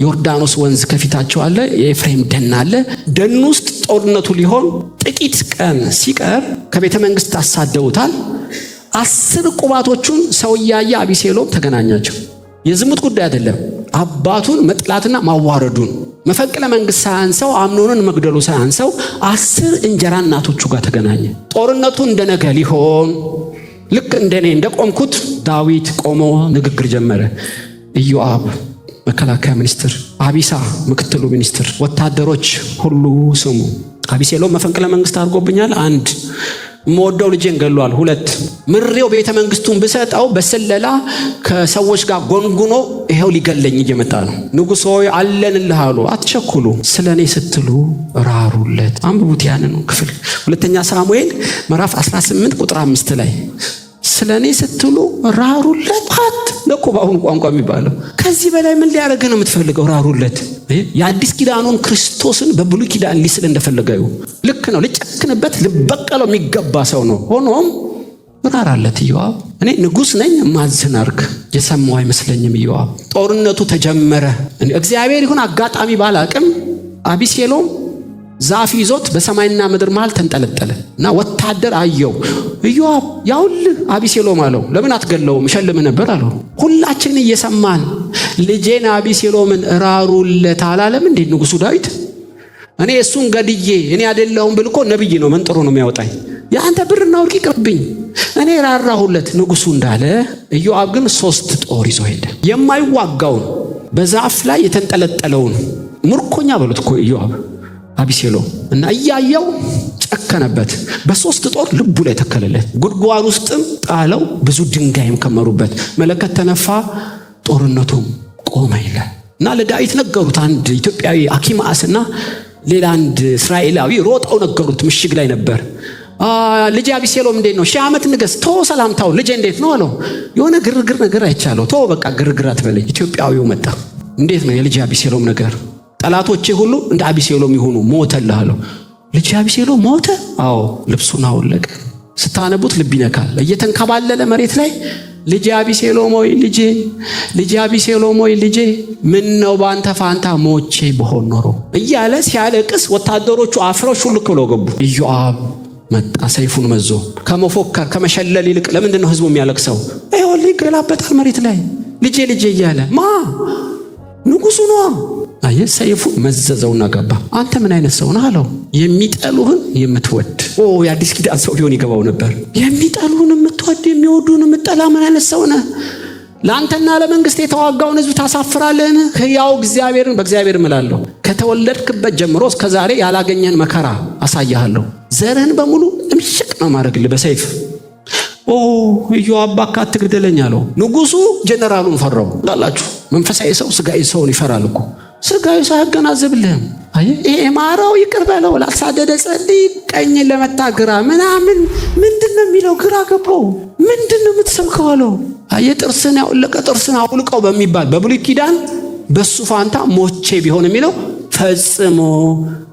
ዮርዳኖስ ወንዝ ከፊታቸው አለ፣ የኤፍሬም ደን አለ። ደን ውስጥ ጦርነቱ ሊሆን ጥቂት ቀን ሲቀር ከቤተ መንግስት አሳደውታል። 10 ቁባቶቹን ሰው እያየ አቢሴሎም ተገናኛቸው። የዝሙት ጉዳይ አይደለም፣ አባቱን መጥላትና ማዋረዱን። መፈንቅለ መንግስት ሳያንሰው አምኖንን መግደሉ ሳያንሰው 10 እንጀራ እናቶቹ ጋር ተገናኘ። ጦርነቱ እንደነገ ሊሆን ልክ እንደኔ እንደቆምኩት ዳዊት ቆሞ ንግግር ጀመረ። ኢዮአብ መከላከያ ሚኒስትር፣ አቢሳ ምክትሉ ሚኒስትር፣ ወታደሮች ሁሉ ስሙ። አቢሴሎም መፈንቅለ መንግስት አድርጎብኛል። 1 የምወደው ልጄን ገሏል። 2 ምሬው ቤተ መንግስቱን ብሰጠው በስለላ ከሰዎች ጋር ጎንጉኖ ይሄው ሊገለኝ እየመጣ ነው። ንጉሥ ሆይ አለንልህ አሉ። አትቸኩሉ፣ ስለኔ ስትሉ ራሩለት። አንብቡት ያንን ክፍል 2ኛ ሳሙኤል ምዕራፍ 18 ቁጥር 5 ላይ ስለኔ ስትሉ ራሩለት። ለኮ በአሁኑ ቋንቋ የሚባለው ከዚህ በላይ ምን ሊያደርግ ነው የምትፈልገው? ራሩለት። የአዲስ ኪዳኑን ክርስቶስን በብሉይ ኪዳን ሊስል እንደፈለገው ልክ ነው። ልጨክንበት ልበቀለው የሚገባ ሰው ነው። ሆኖም ራራለት። ኢዮአብ እኔ ንጉሥ ነኝ ማዝን አርግ። የሰማው አይመስለኝም ኢዮአብ። ጦርነቱ ተጀመረ። እግዚአብሔር ይሁን አጋጣሚ ባላቅም አቢሴሎም ዛፍ ይዞት በሰማይና ምድር መሃል ተንጠለጠለ እና ወታደር አየው። ኢዮአብ ያውልህ አቢሴሎም አለው። ለምን አትገለውም? እሸልም ነበር አለው። ሁላችን እየሰማን ልጄን አቢሴሎምን ራሩለት አላለም እንዴ ንጉሡ ዳዊት? እኔ እሱን ገድዬ እኔ አይደለሁም ብል እኮ ነብይ ነው መንጥሮ ነው የሚያወጣኝ። ያንተ ብርና ወርቅ ይቅርብኝ፣ እኔ ራራሁለት ንጉሡ እንዳለ። ኢዮአብ ግን 3 ጦር ይዞ ሄደ። የማይዋጋውን በዛፍ ላይ የተንጠለጠለውን ምርኮኛ በሉት እኮ ኢዮአብ አቢሴሎም እና እያየው ጨከነበት። በ3 ጦር ልቡ ላይ ተከለለት። ጉድጓድ ውስጥም ጣለው። ብዙ ድንጋይም ከመሩበት። መለከት ተነፋ፣ ጦርነቱም ቆመ ይላል እና ለዳዊት ነገሩት። አንድ ኢትዮጵያዊ አኪማአስና ሌላ አንድ እስራኤላዊ ሮጠው ነገሩት። ምሽግ ላይ ነበር። ልጄ አቢሴሎም እንዴት ነው? 1000 ዓመት ንገስ። ቶ ሰላምታው ልጄ እንዴት ነው አለው። የሆነ ግርግር ነገር አይቻለው። ቶ በቃ ግርግር አትበለኝ። ኢትዮጵያዊው መጣ። እንዴት ነው የልጄ አቢሴሎም ነገር? ጠላቶቼ ሁሉ እንደ አቢሴሎም ይሁኑ፣ ሞተልህ አለው። ልጄ አቢሴሎም ሞተ? አዎ። ልብሱን አወለቀ። ስታነቡት ልብ ይነካል። እየተንከባለለ መሬት ላይ ልጄ አቢሴሎም ሆይ ልጄ፣ ልጄ አቢሴሎም ሆይ ልጄ፣ ምን ነው ባንተ ፋንታ ሞቼ በሆን ኖሮ እያለ ሲያለቅስ ወታደሮቹ አፍረው ሹልክ ብለው ገቡ። ኢዮአብ መጣ ሰይፉን መዞ። ከመፎከር ከመሸለል ይልቅ ለምንድን ነው ህዝቡ የሚያለቅሰው? ይኸውልህ ይገላበጣል መሬት ላይ ልጄ ልጄ እያለ ንጉሱ ነው። አየህ ሰይፉ መዘዘውና ገባ። አንተ ምን አይነት ሰው ነህ አለው። የሚጠሉህን የምትወድ። የአዲስ ኪዳን ሰው ቢሆን ይገባው ነበር። የሚጠሉህን የምትወድ የሚወዱህን የምትጠላ ምን አይነት ሰው ነህ? ለአንተና ለመንግስት የተዋጋውን ህዝብ ታሳፍራለህን? ሕያው እግዚአብሔርን በእግዚአብሔር እምላለሁ ከተወለድክበት ጀምሮ እስከ ዛሬ ያላገኘን መከራ አሳያለሁ። ዘርህን በሙሉ እምሽቅ ነው ማድረግልህ በሰይፍ። ኢዮአብ እባክህ አትግደለኝ አለው። ንጉሱ ጀነራሉን ፈራው። ላላችሁ መንፈሳዊ ሰው ስጋዊ ሰውን ይፈራል እኮ። ስጋዊ ሰው አያገናዝብልህም። ይሄ ማረው ይቅር በለው ላሳደደ ጸልይ ቀኝ ለመታ ግራ ምናምን ምንድነው የሚለው? ግራ ገባው። ምንድነው የምትሰብከው አለው። ጥርስን ያውለቀ ጥርስን አውልቀው በሚባል በብሉይ ኪዳን በሱ ፋንታ ሞቼ ቢሆን የሚለው ፈጽሞ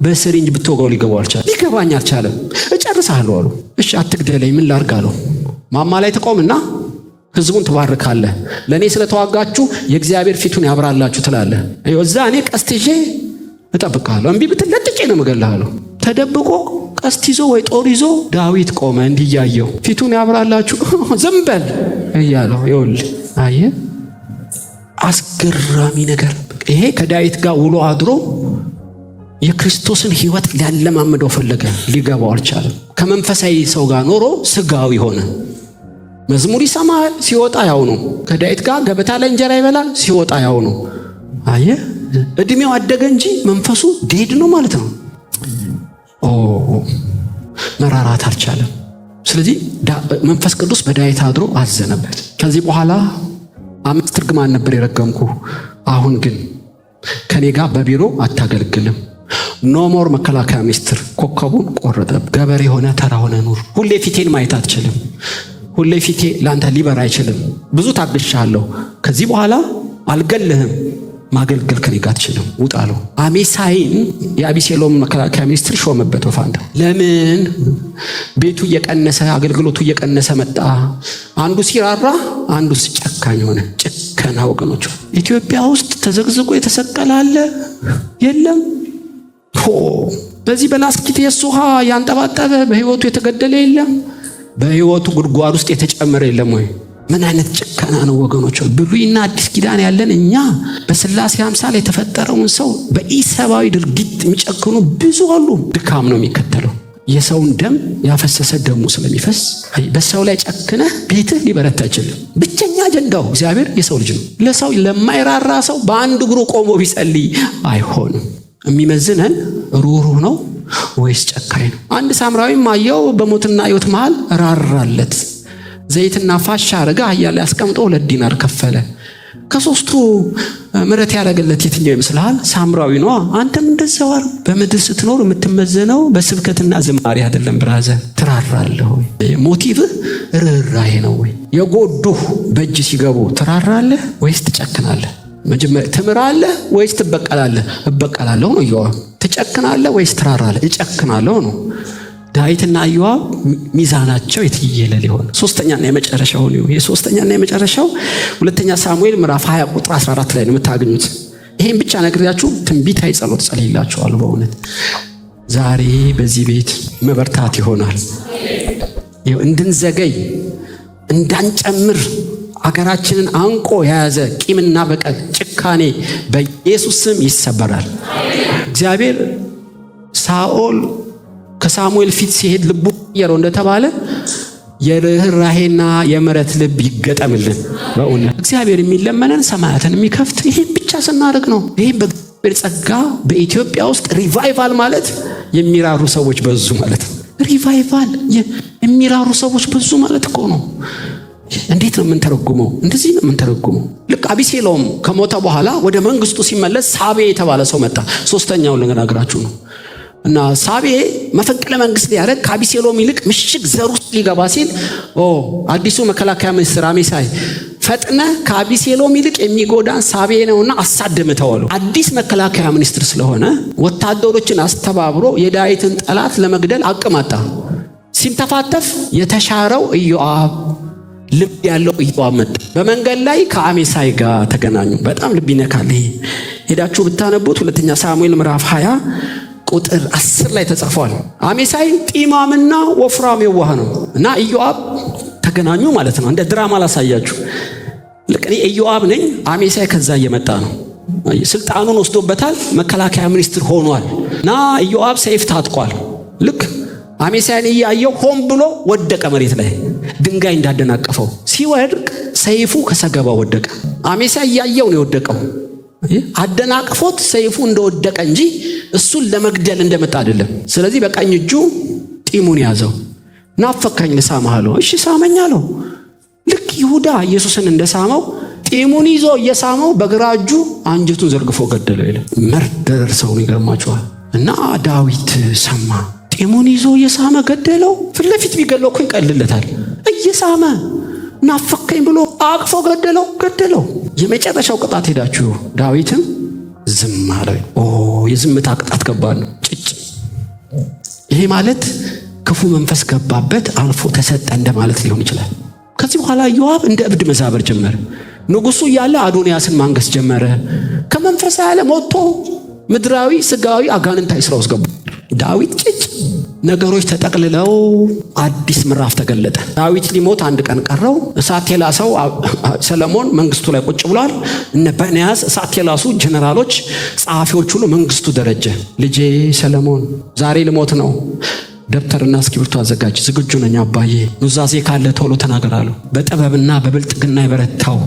በስሪንጅ ብትወጋው ሊገባው አልቻለም። ሊገባኝ አልቻለም። እጨርሳለሁ አሉ። እሺ አትግደለኝ ምን ላድርግ አለው። ማማ ላይ ተቆምና ህዝቡን ትባርካለህ። ለኔ ስለተዋጋችሁ የእግዚአብሔር ፊቱን ያብራላችሁ ትላለህ። እዛ እኔ ቀስት ይዤ እጠብቅሃለሁ። እምቢ ብትል ለጥቄ ነው የምገልሃለሁ። ተደብቆ ቀስት ይዞ ወይ ጦር ይዞ ዳዊት ቆመ እንዲያየው ፊቱን ያብራላችሁ ዝም በል እያለው። ይኸውልህ አየህ አስገራሚ ነገር። ይሄ ከዳዊት ጋር ውሎ አድሮ የክርስቶስን ህይወት ሊያለማምደው ፈለገ። ሊገባው አልቻለም። ከመንፈሳዊ ሰው ጋር ኖሮ ስጋዊ ሆነ። መዝሙር ይሰማል፣ ሲወጣ ያው ነው። ከዳዊት ጋር ገበታ ላይ እንጀራ ይበላል፣ ሲወጣ ያው ነው። አየህ እድሜው አደገ እንጂ መንፈሱ ዴድ ነው ማለት ነው። መራራት አልቻለም። ስለዚህ መንፈስ ቅዱስ በዳዊት አድሮ አዘነበት። ከዚህ በኋላ 5 እርግማን ነበር የረገምኩ፣ አሁን ግን ከኔ ጋር በቢሮ አታገልግልም። ኖሞር መከላከያ ሚኒስትር። ኮከቡን ቆረጠ። ገበሬ ሆነ ተራ ሆነ ኑር። ሁሌ ፊቴን ማየት አትችልም። ሁሌ ፊቴ ላንተ ሊበር አይችልም። ብዙ ታግሻለሁ። ከዚህ በኋላ አልገልህም። ማገልገል ከኔ ጋር አትችልም። ውጣ አለው። አሜሳይን የአቢሴሎም መከላከያ ሚኒስትር ሾመበት በፋንታ። ለምን? ቤቱ እየቀነሰ አገልግሎቱ እየቀነሰ መጣ። አንዱ ሲራራ አንዱ ጨካኝ ሆነ። ጭከና ወገኖች፣ ኢትዮጵያ ውስጥ ተዘግዝቆ የተሰቀለ አለ የለም? በዚህ በላስኪት የሱ ውሃ ያንጠባጠበ በህይወቱ የተገደለ የለም? በህይወቱ ጉድጓድ ውስጥ የተጨመረ የለም ወይ? ምን አይነት ጭከና ነው ወገኖች? ብሉይና አዲስ ኪዳን ያለን እኛ በስላሴ አምሳል የተፈጠረውን ሰው በኢሰባዊ ድርጊት የሚጨክኑ ብዙ አሉ። ድካም ነው የሚከተለው። የሰውን ደም ያፈሰሰ ደሙ ስለሚፈስ በሰው ላይ ጨክነህ ቤትህ ሊበረታ አይችልም። ብቸኛ አጀንዳው እግዚአብሔር የሰው ልጅ ነው። ለሰው ለማይራራ ሰው በአንድ እግሩ ቆሞ ቢጸልይ አይሆንም። የሚመዝነን ሩህሩህ ነው ወይስ ጨካኝ ነው? አንድ ሳምራዊም አየው በሞትና ሕይወት መሃል ራራለት። ዘይትና ፋሻ አረጋ አህያ ላይ አስቀምጦ 2 ዲናር ከፈለ። ከሶስቱ ምሕረት ያደረገለት የትኛው ይመስልሃል? ሳምራዊ ነው። አንተም እንደዛው አይደል? በምድር ስትኖር የምትመዘነው በስብከትና ዝማሬ አይደለም። ብራዘር ትራራለህ ወይ? ሞቲቭህ ርህራሄ ነው ወይ? የጎዱህ በእጅ ሲገቡ ትራራለህ ወይስ ትጨክናለህ? መጀመሪያ ትምራለህ ወይስ ትበቀላለህ? እበቀላለሁ ነው ኢዮአብ። ትጨክናለህ ወይስ ትራራለህ? እጨክናለሁ ነው። ዳዊትና ኢዮአብ ሚዛናቸው የትየለሌ ሆነ። ሶስተኛና የመጨረሻው ነው። የሶስተኛና የመጨረሻው ሁለተኛ ሳሙኤል ምዕራፍ 20 ቁጥር 14 ላይ ነው የምታገኙት። ይሄን ብቻ ነግሬያችሁ ትንቢታዊ ጸሎት ጸልይላችኋለሁ። በእውነት ዛሬ በዚህ ቤት መበርታት ይሆናል። እንድንዘገይ እንዳንጨምር አገራችንን አንቆ የያዘ ቂምና በቀል ጭካኔ በኢየሱስ ስም ይሰበራል። እግዚአብሔር ሳኦል ከሳሙኤል ፊት ሲሄድ ልቡ ቀየረው እንደተባለ የርህራሄና የምሕረት ልብ ይገጠምልን። በእውነት እግዚአብሔር የሚለመነን ሰማያትን የሚከፍት ይሄን ብቻ ስናደርግ ነው። ይሄ በእግዚአብሔር ጸጋ በኢትዮጵያ ውስጥ ሪቫይቫል ማለት የሚራሩ ሰዎች በዙ ማለት ነው። ሪቫይቫል የሚራሩ ሰዎች በዙ ማለት እኮ ነው። እንዴት ነው የምንተረጉመው? እንደዚህ ነው የምንተረጉመው። ልክ አቢሴሎም ከሞተ በኋላ ወደ መንግስቱ ሲመለስ ሳቤ የተባለ ሰው መጣ። ሶስተኛውን ልነግራችሁ ነው። እና ሳቤ መፈንቅለ መንግስት ያደረግ ከአቢሴሎም ይልቅ ምሽግ ዘር ውስጥ ሊገባ ሲል አዲሱ መከላከያ ሚኒስትር አሜሳይ ፈጥነ ከአቢሴሎም ይልቅ የሚጎዳን ሳቤ ነውና አሳድምተው አለው። አዲስ መከላከያ ሚኒስትር ስለሆነ ወታደሮችን አስተባብሮ የዳዊትን ጠላት ለመግደል አቅማጣ። ሲምተፋተፍ የተሻረው ኢዮአብ ልብ ያለው ኢዮአብ መጣ። በመንገድ ላይ ከአሜሳይ ጋር ተገናኙ። በጣም ልብ ይነካል። ሄዳችሁ ብታነቡት ሁለተኛ ሳሙኤል ምዕራፍ 20 ቁጥር 10 ላይ ተጽፏል። አሜሳይ ጢማምና ወፍራም የዋህ ነው እና ኢዮአብ ተገናኙ ማለት ነው። እንደ ድራማ ላሳያችሁ። ልክ እኔ ኢዮአብ ነኝ፣ አሜሳይ ከዛ እየመጣ ነው። ስልጣኑን ወስዶበታል፣ መከላከያ ሚኒስትር ሆኗል እና ኢዮአብ ሰይፍ ታጥቋል። ልክ አሜሳይን እያየው ሆን ብሎ ወደቀ መሬት ላይ ድንጋይ እንዳደናቀፈው። ሲወድቅ ሰይፉ ከሰገባ ወደቀ። አሜሳይ እያየው ነው የወደቀው። አደናቅፎት ሰይፉ እንደወደቀ እንጂ እሱን ለመግደል እንደመጣ አይደለም። ስለዚህ በቀኝ እጁ ጢሙን ያዘው። ናፈካኝ ልሳምህ አለው። እሺ ሳመኝ አለው። ልክ ይሁዳ ኢየሱስን እንደሳመው ጢሙን ይዞ እየሳመው በግራ እጁ አንጀቱን ዘርግፎ ገደለው ይላል። መርደር ሰው ይገርማችኋል። እና ዳዊት ሰማ። ጢሙን ይዞ እየሳመ ገደለው። ፊት ለፊት ቢገለው እኮ ይቀልለታል። እየሳመ ናፈከኝ ብሎ አቅፎ ገደለው። የመጨረሻው ቅጣት ሄዳችሁ ዳዊትም ዝም አለ። የዝምታ ቅጣት ከባድ ነው። ጭጭ። ይሄ ማለት ክፉ መንፈስ ገባበት፣ አልፎ ተሰጠ እንደማለት ሊሆን ይችላል። ከዚህ በኋላ ኢዮአብ እንደ እብድ መዛበር ጀመረ። ንጉሱ እያለ አዶንያስን ማንገስ ጀመረ። ከመንፈሳዊ ዓለም ወጥቶ ምድራዊ ስጋዊ አጋንንታዊ ስራ ውስጥ ገባ። ዳዊት ጭጭ። ነገሮች ተጠቅልለው አዲስ ምዕራፍ ተገለጠ። ዳዊት ሊሞት አንድ ቀን ቀረው። እሳት የላሰው ሰለሞን መንግስቱ ላይ ቁጭ ብሏል። እነ በንያስ እሳት የላሱ ጀነራሎች፣ ጸሐፊዎች ሁሉ መንግስቱ ደረጀ። ልጄ ሰለሞን ዛሬ ልሞት ነው፣ ደብተርና እስክሪብቶ አዘጋጅ። ዝግጁ ነኝ አባዬ፣ ኑዛዜ ካለ ቶሎ ተናገራለሁ። በጥበብና በብልጥግና የበረታው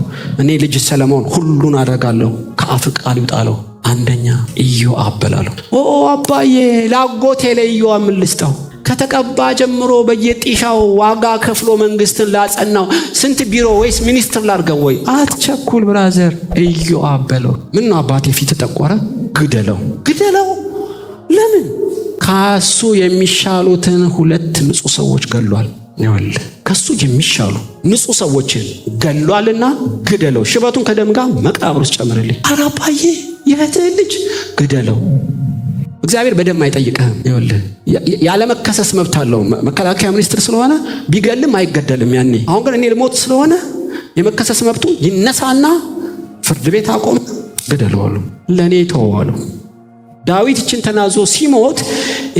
እኔ ልጅ ሰለሞን ሁሉን አደርጋለሁ፣ ከአፍ ቃል ይውጣለሁ። አንደኛ ኢዮአብ በላለሁ። አባዬ ላጎቴ ለኢዮአብ ምን ልስጠው? ከተቀባ ጀምሮ በየጢሻው ዋጋ ከፍሎ መንግስትን ላጸናው ስንት ቢሮ ወይስ ሚኒስትር ላርገው? ወይ አትቸኩል ብራዘር፣ ኢዮአብ በለው። ምን ነው አባቴ ፊት ተቆረ? ግደለው። ለምን? ካሱ የሚሻሉትን 2 ንጹህ ሰዎች ገሏል። ይኸውልህ ከሱ የሚሻሉ ንጹህ ሰዎችን ገሏልና ግደለው። ሽበቱን ከደም ጋር መቃብር ውስጥ ጨምርልኝ። ኧረ አባዬ የእህትህ ልጅ ግደለው። እግዚአብሔር በደም አይጠይቅህም። ይኸውልህ ያለመከሰስ መብት አለው። መከላከያ ሚኒስትር ስለሆነ ቢገልም አይገደልም ያኔ። አሁን ግን እኔ ልሞት ስለሆነ የመከሰስ መብቱ ይነሳና ፍርድ ቤት አቆም፣ ግደለዋለሁ፣ ለእኔ ተወዋለሁ። ዳዊት እችን ተናዞ ሲሞት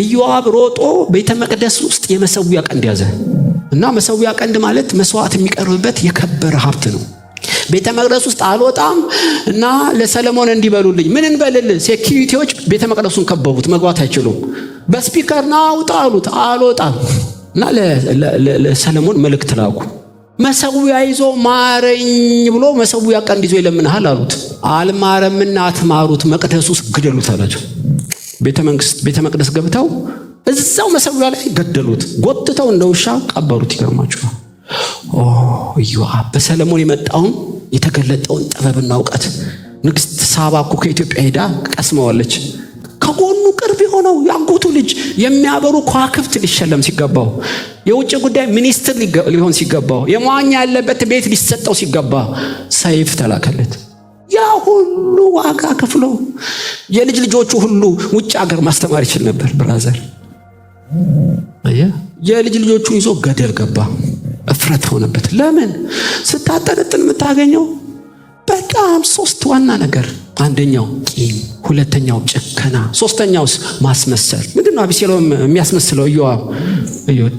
ኢዮአብ ሮጦ ቤተ መቅደስ ውስጥ የመሰዊያ ቀንድ ያዘ እና መሰዊያ ቀንድ ማለት መስዋዕት የሚቀርብበት የከበረ ሀብት ነው። ቤተ መቅደስ ውስጥ አልወጣም እና ለሰለሞን እንዲበሉልኝ ምን እንበልልህ? ሴኩሪቲዎች ቤተ መቅደሱን ከበቡት፣ መግባት አይችሉም። በስፒከር ና አውጣ አሉት። አልወጣም እና ለሰለሞን መልእክት ላኩ። መሰዊያ ይዞ ማረኝ ብሎ መሰዊያ ቀንድ ይዞ ይለምንሃል አሉት። አልማረምና አትማሩት፣ መቅደስ ውስጥ ግደሉት አላቸው። ቤተ መቅደስ ገብተው እዛው መሰዊያ ላይ ገደሉት። ጎትተው እንደ ውሻ ቀበሩት። ይገርማችኋል። ኢዮአብ በሰለሞን የመጣውን የተገለጠውን ጥበብና እውቀት ንግስት ሳባ እኮ ከኢትዮጵያ ሄዳ ቀስመዋለች። ከጎኑ ቅርብ የሆነው ያጎቱ ልጅ የሚያበሩ ከዋክብት ሊሸለም ሲገባው፣ የውጭ ጉዳይ ሚኒስትር ሊሆን ሲገባው፣ የመዋኛ ያለበት ቤት ሊሰጠው ሲገባ ሰይፍ ተላከለት። ያ ሁሉ ዋጋ ከፍሎ የልጅ ልጆቹ ሁሉ ውጭ ሀገር ማስተማር ይችል ነበር። ብራዘር የልጅ ልጆቹን ይዞ ገደል ገባ። እፍረት ሆነበት። ለምን? ስታጠነጥን የምታገኘው በጣም 3 ዋና ነገር። አንደኛው ቂም፣ ሁለተኛው ጭከና፣ ሶስተኛውስ ማስመሰል። ምንድነው አቢሴሎም የሚያስመስለው? ኢዮአብ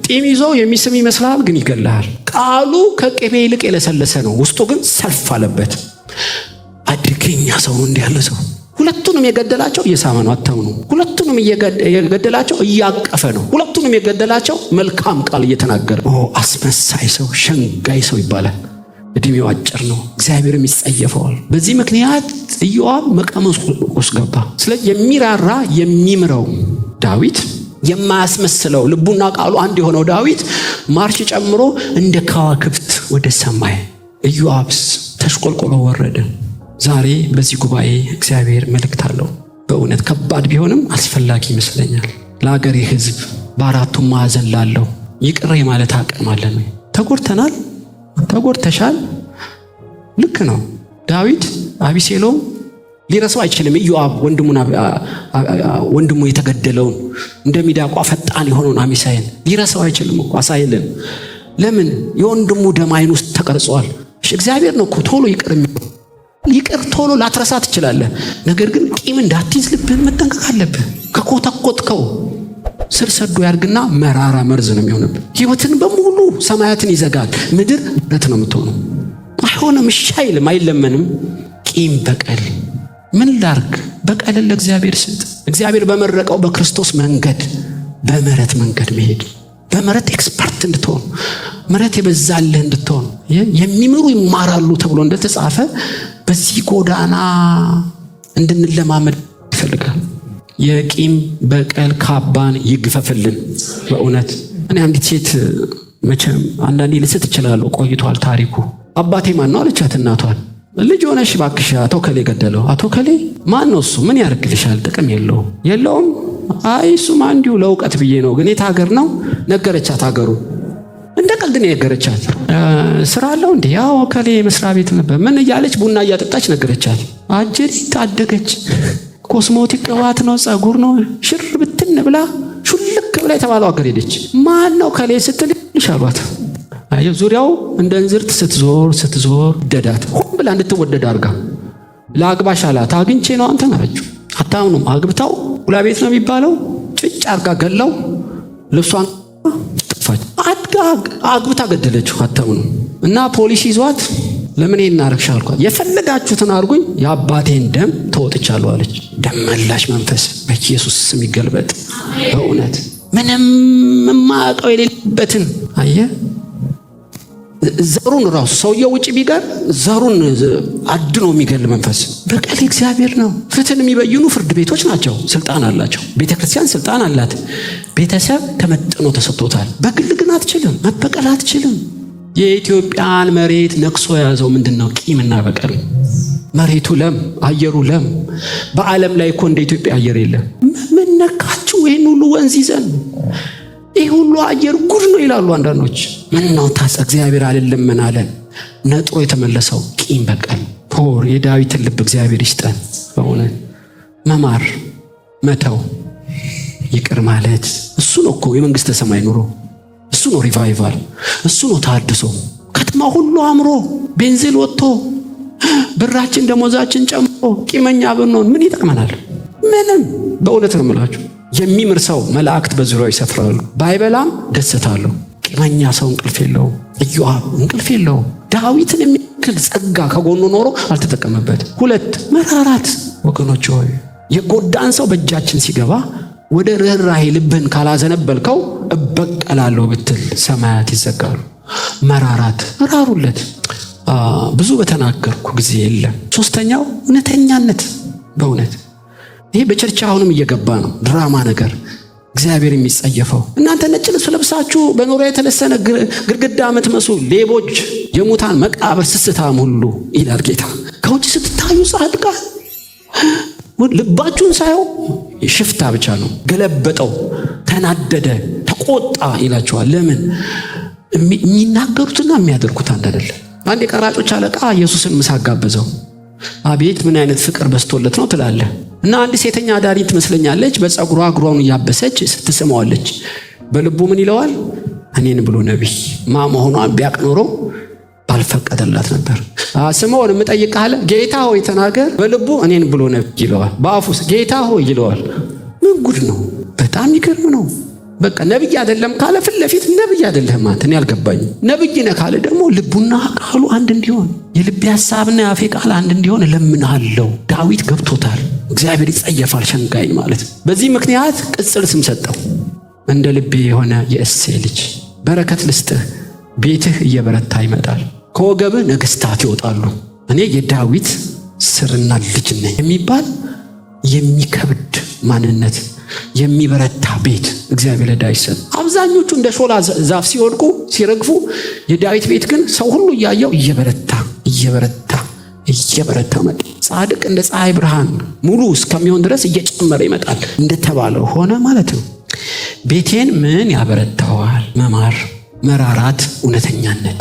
ጢም ይዞ የሚስም ይመስላል፣ ግን ይገላል። ቃሉ ከቅቤ ይልቅ የለሰለሰ ነው፣ ውስጡ ግን ሰልፍ አለበት። አደገኛ ሰው ነው እንዲህ ያለ ሰው። ሁለቱንም የገደላቸው እየሳመ ነው፣ አታምኑ። ሁለቱንም የገደላቸው እያቀፈ ነው። ሁለቱንም የገደላቸው መልካም ቃል እየተናገረ። አስመሳይ ሰው፣ ሸንጋይ ሰው ይባላል። እድሜው አጭር ነው፣ እግዚአብሔርም ይጸየፈዋል። በዚህ ምክንያት ኢዮአብ መቀመስ ውስጥ ገባ። ስለዚህ የሚራራ የሚምረው ዳዊት፣ የማያስመስለው ልቡና ቃሉ አንድ የሆነው ዳዊት ማርሽ ጨምሮ እንደ ከዋክብት ወደ ሰማይ፣ ኢዮአብስ ተሽቆልቆሎ ወረደ። ዛሬ በዚህ ጉባኤ እግዚአብሔር መልእክት አለው። በእውነት ከባድ ቢሆንም አስፈላጊ ይመስለኛል። ለሀገሬ ሕዝብ በአራቱም ማዕዘን ላለው ይቅር ማለት አቅም አለን። ተጎድተናል፣ ተጎድተሻል። ልክ ነው። ዳዊት አቢሴሎም ሊረሳው አይችልም። ኢዮአብ ወንድሙ የተገደለውን እንደሚዳቋ ፈጣን የሆነውን አሜሳይን ሊረሳው አይችልም እኮ። አሳይልን። ለምን? የወንድሙ ደም ዓይን ውስጥ ተቀርጿል። እግዚአብሔር ነው እኮ ቶሎ ይቅር ቶሎ ላትረሳ ትችላለህ። ነገር ግን ቂም እንዳትይዝ ልብህን መጠንቀቅ አለብህ። ከኮተኮትከው ስር ሰዶ ያድግና መራራ መርዝ ነው የሚሆንብህ። ህይወትን በሙሉ ሰማያትን ይዘጋል። ምድር ብረት ነው የምትሆነው። አይሆንም፣ እሺ አይልም፣ አይለመንም። ቂም በቀል ምን ላርግ? በቀልን ለእግዚአብሔር ስጥ። እግዚአብሔር በመረቀው በክርስቶስ መንገድ በምህረት መንገድ መሄድ፣ በምህረት ኤክስፐርት እንድትሆን፣ ምህረት የበዛልህ እንድትሆን፣ የሚምሩ ይማራሉ ተብሎ እንደተጻፈ በዚህ ጎዳና እንድንለማመድ ይፈልጋል። የቂም በቀል ካባን ይግፈፍልን። በእውነት እኔ አንዲት ሴት መቼም አንዳንዴ ልስት እችላለሁ፣ ቆይቷል ታሪኩ። አባቴ ማን ነው አለቻት እናቷን። ልጅ ሆነሽ እባክሽ አቶ ከሌ ገደለው። አቶ ከሌ ማን ነው እሱ? ምን ያደርግልሻል? ጥቅም የለውም። አይ እሱማ እንዲሁ ለእውቀት ብዬ ነው። ግን የት ሀገር ነው? ነገረቻት። ሀገሩ እንደ ቀልድ ነው የነገረቻት። ስራ አለው እንዴ? ያው ከሌ መስሪያ ቤት ነበር። ምን እያለች ቡና እያጠጣች ነገረቻት። አጀሪ ታደገች። ኮስሞቲክ ቅባት ነው፣ ጸጉር ነው፣ ሽር ብትን ብላ ሹልክ ብላ የተባለው ሀገር ሄደች። ማን ነው ከሌ ስትል ይሻሏት። አየው ዙሪያው እንደ እንዝርት ስትዞር ደዳት ሁሉ ብላ እንድትወደድ አርጋ ለአግባሽ አላት። አግኝቼ ነው አንተን አለችው። አታምኑም? አግብታው ሁላ ቤት ነው የሚባለው ጭጭ አርጋ ገላው ልብሷን ጥፋች አግብታ ገደለችው። አታምኑም? እና ፖሊስ ይዟት ለምን እናረክሽ አልኳት። የፈለጋችሁትን አርጉኝ የአባቴን ደም ተወጥቻለሁ አለች። ደም መላሽ መንፈስ በኢየሱስ ስም ይገልበጥ። በእውነት ምንም የማያውቀው የሌለበትን አየ ዘሩን ራሱ ሰውየው ውጭ ቢቀር ዘሩን አድኖ የሚገል መንፈስ። በቀል እግዚአብሔር ነው። ፍትህን የሚበይኑ ፍርድ ቤቶች ናቸው፣ ስልጣን አላቸው። ቤተክርስቲያን ስልጣን አላት። ቤተሰብ ተመጥኖ ተሰጥቶታል። በግል ግን አትችልም፣ መበቀል አትችልም። የኢትዮጵያን መሬት ነክሶ የያዘው ምንድነው? ቂምና በቀል። መሬቱ ለም፣ አየሩ ለም። በዓለም ላይ እኮ እንደ ኢትዮጵያ አየር የለም። ምን ነካችሁ? ይህን ሁሉ ወንዝ ይዘን ይህ ሁሉ አየር ጉድ ነው ይላሉ አንዳንዶች። ምን ነው ታስ እግዚአብሔር አልለምን አለን። ነጥሮ የተመለሰው ቂም በቀል። ፖር የዳዊትን ልብ እግዚአብሔር ይስጠን። በእውነት መማር፣ መተው፣ ይቅር ማለት እሱ ነው እኮ የመንግስተ ሰማይ ኑሮ። እሱ ነው ሪቫይቫል፣ እሱ ነው ታድሶ። ከተማ ሁሉ አምሮ ቤንዚል ወጥቶ ብራችን ደሞዛችን ጨምሮ ቂመኛ ብንሆን ምን ይጠቅመናል? ምንም። በእውነት ነው የምላችሁ። የሚምር ሰው መላእክት በዙሪያው ይሰፍራሉ። ባይበላም ደስታለሁ። ቂመኛ ሰው እንቅልፍ የለውም። ኢዮአብ እንቅልፍ የለውም። ዳዊትን የሚያክል ጸጋ ከጎኑ ኖሮ አልተጠቀመበትም። 2 መራራት። ወገኖች ሆይ የጎዳን ሰው በእጃችን ሲገባ ወደ ርኅራኄ ልብን ካላዘነበልከው እበቀላለሁ ብትል ሰማያት ይዘጋሉ። መራራት። ራሩለት። ብዙ በተናገርኩ ጊዜ የለም። 3ኛው እውነተኛነት። በእውነት ይሄ በቸርች አሁንም እየገባ ነው። ድራማ ነገር እግዚአብሔር የሚጸየፈው። እናንተ ነጭ ልብስ ለብሳችሁ በኖሪያ የተለሰነ ግድግዳ የምትመስሉ ሌቦች፣ የሙታን መቃብር ስስታም ሁሉ ይላል ጌታ። ከውጭ ስትታዩ ጻድቃን፣ ልባችሁን ሳየው ሽፍታ ብቻ ነው። ገለበጠው፣ ተናደደ፣ ተቆጣ ይላቸዋል። ለምን? የሚናገሩትና የሚያደርጉት አንድ አይደለም። አንድ የቀራጮች አለቃ ኢየሱስን ምሳ ጋበዘው። አቤት ምን አይነት ፍቅር በስቶለት ነው ትላለህ። እና አንድ ሴተኛ አዳሪ ትመስለኛለች። በፀጉሯ እግሯን እያበሰች ስትስመዋለች። በልቡ ምን ይለዋል? እኔን ብሎ ነቢይ ማ መሆኗን ቢያቅ ኖሮ ባልፈቀደላት ነበር። ስምዖን የምጠይቅህ ጌታ ሆይ ተናገር። በልቡ እኔን ብሎ ነቢይ ይለዋል፣ በአፉስ ጌታ ሆይ ይለዋል። ምን ጉድ ነው! በጣም ይገርም ነው። በቃ ነብይ አይደለም ካለ ፊት ለፊት ነብይ አይደለም አንተ ነው ያልገባኝ። ነብይ ነህ ካለ ደግሞ ልቡና ቃሉ አንድ እንዲሆን የልብ ሐሳብና የአፌ ቃል አንድ እንዲሆን እለምንሃለሁ። ዳዊት ገብቶታል። እግዚአብሔር ይጸየፋል ሸንጋይ ማለት። በዚህ ምክንያት ቅጽል ስም ሰጠው። እንደ ልቤ የሆነ የእሴይ ልጅ በረከት ልስጥህ፣ ቤትህ እየበረታ ይመጣል፣ ከወገብህ ነገሥታት ይወጣሉ። እኔ የዳዊት ስርና ልጅ ነኝ የሚባል የሚከብድ ማንነት፣ የሚበረታ ቤት እግዚአብሔር ለዳዊት ሰጠ። አብዛኞቹ እንደ ሾላ ዛፍ ሲወድቁ ሲረግፉ፣ የዳዊት ቤት ግን ሰው ሁሉ እያየው እየበረታ መጣ። ጻድቅ እንደ ፀሐይ ብርሃን ሙሉ እስከሚሆን ድረስ እየጨመረ ይመጣል። እንደተባለው ሆነ ማለት ነው። ቤቴን ምን ያበረታዋል? መማር፣ መራራት፣ እውነተኛነት።